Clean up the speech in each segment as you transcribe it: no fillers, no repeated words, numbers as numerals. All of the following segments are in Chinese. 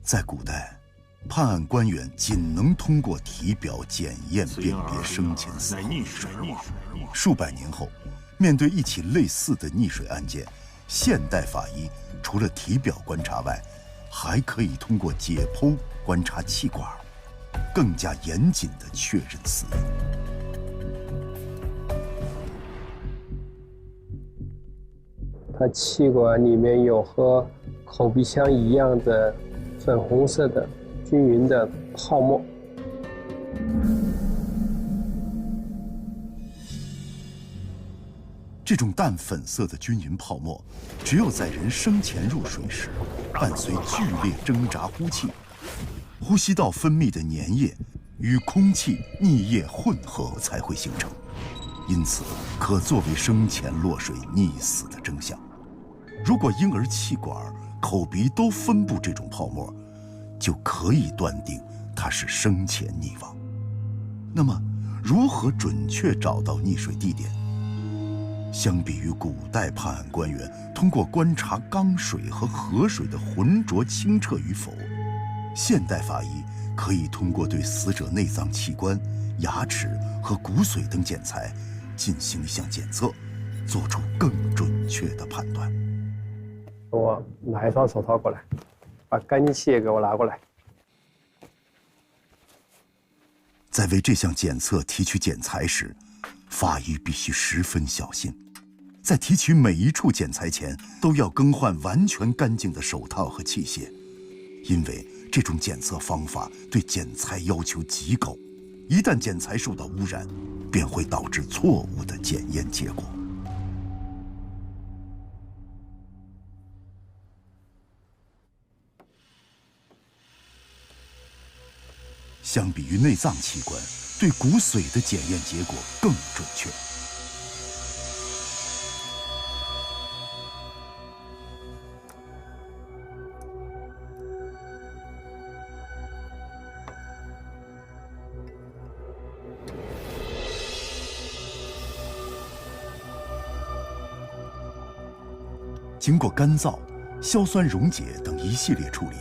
在古代，判案官员仅能通过体表检验辨别生前死后溺水。数百年后，面对一起类似的溺水案件，现代法医除了体表观察外，还可以通过解剖观察气管，更加严谨地确认死因。它气管里面有和口鼻腔一样的粉红色的均匀的泡沫。这种淡粉色的均匀泡沫，只有在人生前入水时，伴随剧烈挣扎呼气，呼吸道分泌的粘液与空气、溺液混合才会形成，因此可作为生前落水溺死的征象。如果婴儿气管、口鼻都分布这种泡沫，就可以断定他是生前溺亡。那么，如何准确找到溺水地点？相比于古代判案官员通过观察缸水和河水的浑浊清澈与否，现代法医可以通过对死者内脏器官、牙齿和骨髓等检材进行一项检测，做出更准确的判断。我拿一双手套过来，把干净器也给我拿过来。在为这项检测提取检材时，法医必须十分小心，在提取每一处检材前都要更换完全干净的手套和器械，因为这种检测方法对检材要求极高，一旦检材受到污染，便会导致错误的检验结果。相比于内脏器官，对骨髓的检验结果更准确。经过干燥、硝酸溶解等一系列处理，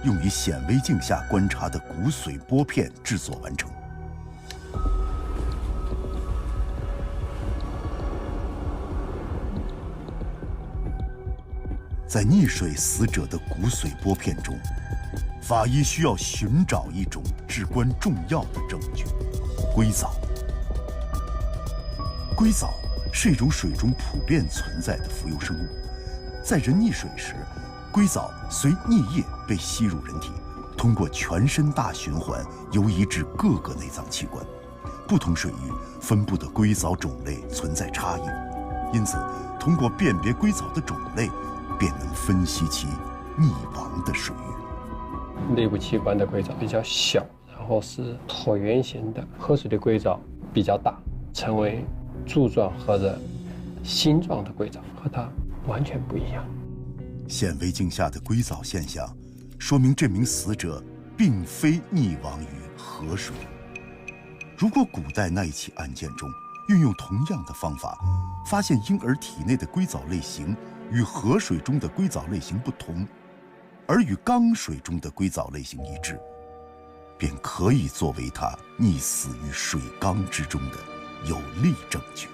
用于显微镜下观察的骨髓玻片制作完成。在溺水死者的骨髓玻片中，法医需要寻找一种至关重要的证据——硅藻。硅藻是一种水中普遍存在的浮游生物，在人溺水时，硅藻随溺液被吸入人体，通过全身大循环游移至各个内脏器官。不同水域分布的硅藻种类存在差异，因此通过辨别硅藻的种类，便能分析其溺亡的水域。内部器官的硅藻比较小，然后是椭圆形的；河水的硅藻比较大，成为柱状或者星状的硅藻，和它完全不一样。显微镜下的硅藻现象，说明这名死者并非溺亡于河水。如果古代那一起案件中运用同样的方法，发现婴儿体内的硅藻类型与河水中的硅藻类型不同，而与缸水中的硅藻类型一致，便可以作为他溺死于水缸之中的有力证据。